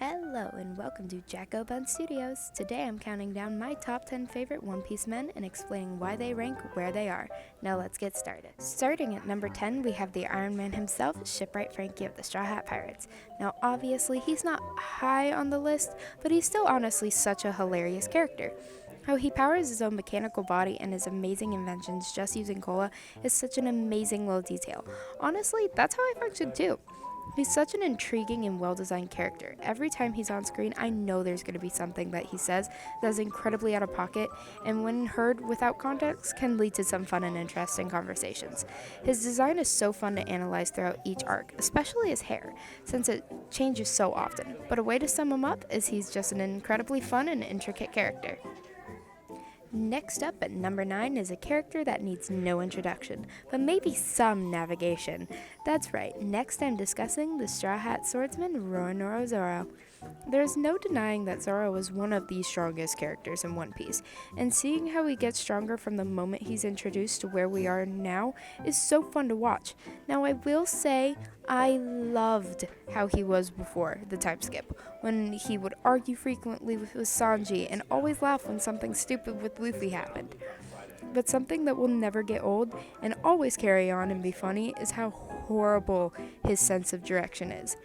Hello and welcome to Jack-O-Bun Studios. Today I'm counting down my top 10 favorite One Piece men and explaining why they rank where they are. Now let's get started. Starting at number 10, we have the Iron Man himself, Shipwright Frankie of the Straw Hat Pirates. Now obviously he's not high on the list, but he's still honestly such a hilarious character. How he powers his own mechanical body and his amazing inventions just using cola is such an amazing little detail. Honestly, that's how I function too. He's such an intriguing and well-designed character. Every time he's on screen, I know there's going to be something that he says that is incredibly out of pocket, and when heard without context, can lead to some fun and interesting conversations. His design is so fun to analyze throughout each arc, especially his hair, since it changes so often. But a way to sum him up is he's just an incredibly fun and intricate character. Next up at number 9 is a character that needs no introduction, but maybe some navigation. That's right, next I'm discussing the Straw Hat Swordsman Roronoa Zoro. There's no denying that Zoro is one of the strongest characters in One Piece, and seeing how he gets stronger from the moment he's introduced to where we are now is so fun to watch. Now I will say, I loved how he was before the time skip, when he would argue frequently with Sanji and always laugh when something stupid with Luffy happened. But something that will never get old and always carry on and be funny is how horrible his sense of direction is,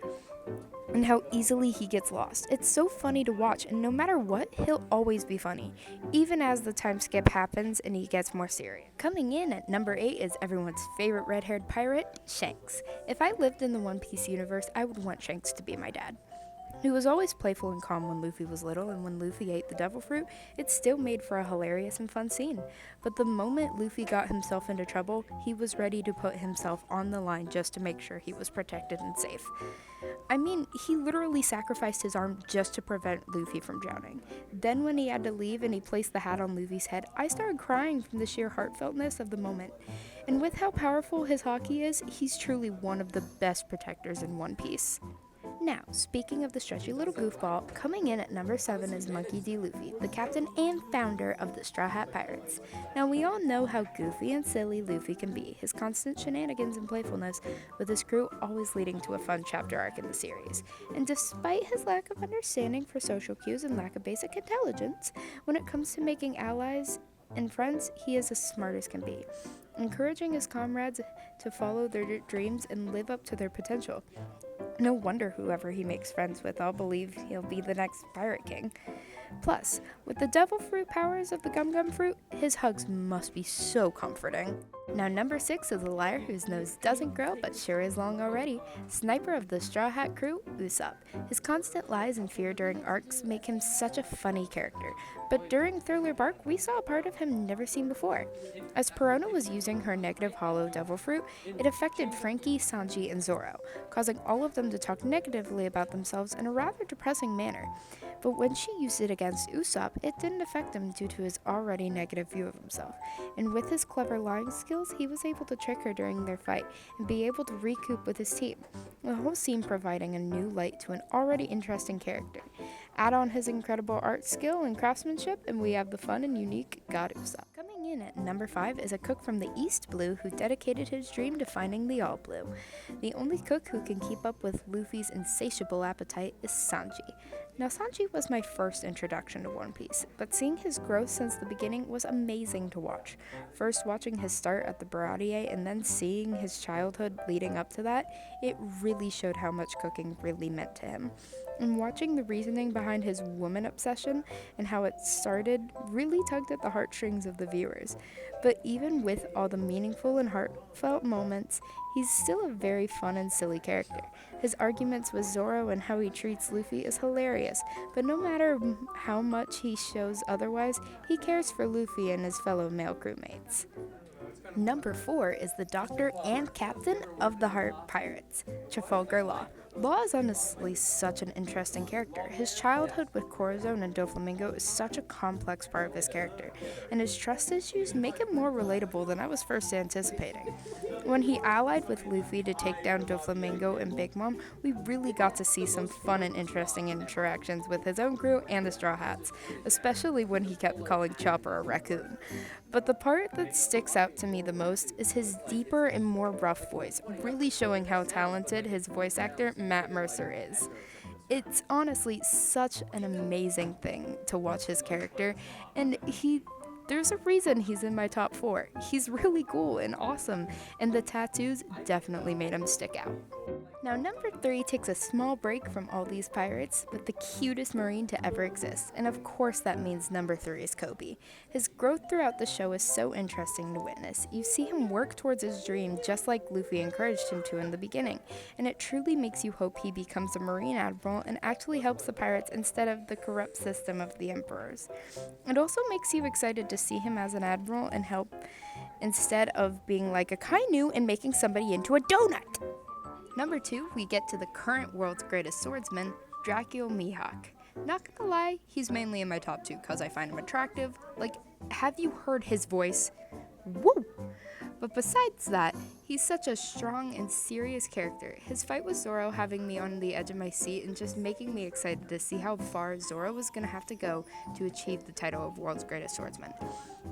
and how easily he gets lost. It's so funny to watch, and no matter what, he'll always be funny, even as the time skip happens and he gets more serious. Coming in at number 8 is everyone's favorite red-haired pirate, Shanks. If I lived in the One Piece universe, I would want Shanks to be my dad. He was always playful and calm when Luffy was little, and when Luffy ate the devil fruit, it still made for a hilarious and fun scene. But the moment Luffy got himself into trouble, he was ready to put himself on the line just to make sure he was protected and safe. I mean, he literally sacrificed his arm just to prevent Luffy from drowning. Then when he had to leave and he placed the hat on Luffy's head, I started crying from the sheer heartfeltness of the moment. And with how powerful his haki is, he's truly one of the best protectors in One Piece. Now, speaking of the stretchy little goofball, coming in at number 7 is Monkey D. Luffy, the captain and founder of the Straw Hat Pirates. Now, we all know how goofy and silly Luffy can be, his constant shenanigans and playfulness, with his crew always leading to a fun chapter arc in the series. And despite his lack of understanding for social cues and lack of basic intelligence, when it comes to making allies and friends, he is as smart as can be, encouraging his comrades to follow their dreams and live up to their potential. No wonder whoever he makes friends with all believe he'll be the next pirate king. Plus, with the devil fruit powers of the Gum Gum fruit, his hugs must be so comforting. Now number 6 is a liar whose nose doesn't grow but sure is long already, sniper of the Straw Hat crew, Usopp. His constant lies and fear during arcs make him such a funny character, but during Thriller Bark we saw a part of him never seen before. As Perona was using her negative hollow devil fruit, it affected Frankie, Sanji, and Zoro, causing all of them to talk negatively about themselves in a rather depressing manner. But when she used it against Usopp, it didn't affect him due to his already negative view of himself, and with his clever lying skills, he was able to trick her during their fight and be able to recoup with his team, the whole scene providing a new light to an already interesting character. Add on his incredible art skill and craftsmanship, and we have the fun and unique God Usopp. Coming in at number 5 is a cook from the East Blue who dedicated his dream to finding the All Blue. The only cook who can keep up with Luffy's insatiable appetite is Sanji. Now, Sanji was my first introduction to One Piece, but seeing his growth since the beginning was amazing to watch. First watching his start at the Baratier and then seeing his childhood leading up to that, it really showed how much cooking really meant to him. And watching the reasoning behind his woman obsession and how it started really tugged at the heartstrings of the viewers. But even with all the meaningful and heartfelt moments, he's still a very fun and silly character. His arguments with Zoro and how he treats Luffy is hilarious, but no matter how much he shows otherwise, he cares for Luffy and his fellow male crewmates. Number 4 is the doctor and captain of the Heart Pirates, Trafalgar Law. Law is honestly such an interesting character. His childhood with Corazon and Doflamingo is such a complex part of his character, and his trust issues make him more relatable than I was first anticipating. When he allied with Luffy to take down Doflamingo and Big Mom, we really got to see some fun and interesting interactions with his own crew and the Straw Hats, especially when he kept calling Chopper a raccoon. But the part that sticks out to me the most is his deeper and more rough voice, really showing how talented his voice actor Matt Mercer is. It's honestly such an amazing thing to watch his character, and there's a reason he's in my top 4. He's really cool and awesome, and the tattoos definitely made him stick out. Now, number 3 takes a small break from all these pirates with the cutest Marine to ever exist, and of course that means number 3 is Kobe. His growth throughout the show is so interesting to witness. You see him work towards his dream just like Luffy encouraged him to in the beginning, and it truly makes you hope he becomes a Marine Admiral and actually helps the pirates instead of the corrupt system of the Emperors. It also makes you excited to see him as an Admiral and help instead of being like a Kainu and making somebody into a donut. Number 2, we get to the current world's greatest swordsman, Dracula Mihawk. Not gonna lie, he's mainly in my top 2 because I find him attractive. Like, have you heard his voice? Woo! But besides that, he's such a strong and serious character. His fight with Zoro having me on the edge of my seat and just making me excited to see how far Zoro was going to have to go to achieve the title of world's greatest swordsman.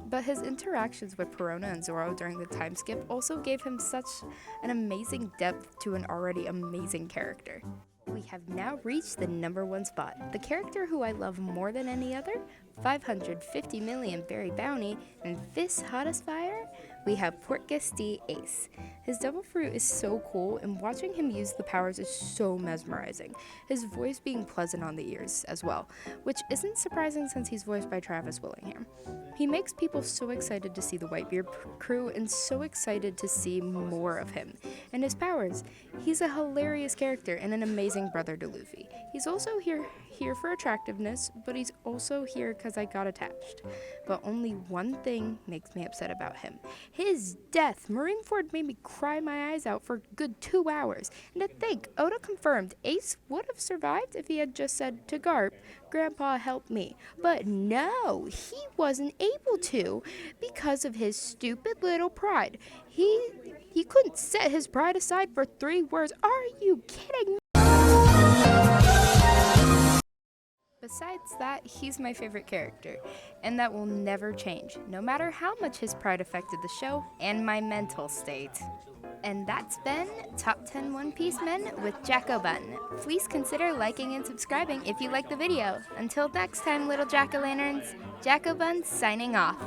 But his interactions with Perona and Zoro during the time skip also gave him such an amazing depth to an already amazing character. We have now reached the number 1 spot. The character who I love more than any other, 550 million berry bounty, and this hottest fire, we have Portgas D. Ace. His double fruit is so cool, and watching him use the powers is so mesmerizing. His voice being pleasant on the ears as well, which isn't surprising since he's voiced by Travis Willingham. He makes people so excited to see the Whitebeard crew and so excited to see more of him. And his powers, he's a hilarious character and an amazing brother to Luffy. He's also here for attractiveness, but he's also here because I got attached. But only one thing makes me upset about him. His death. Marineford made me cry my eyes out for a good 2 hours. And to think, Oda confirmed Ace would have survived if he had just said to Garp, "Grandpa, help me." But no, he wasn't able to because of his stupid little pride. He couldn't set his pride aside for 3 words. Are you kidding me? Besides that, he's my favorite character, and that will never change, no matter how much his pride affected the show and my mental state. And that's been Top 10 One Piece Men with Jack-O-Bun. Please consider liking and subscribing if you like the video. Until next time, little jack-o'-lanterns, Jack-O-Bun signing off.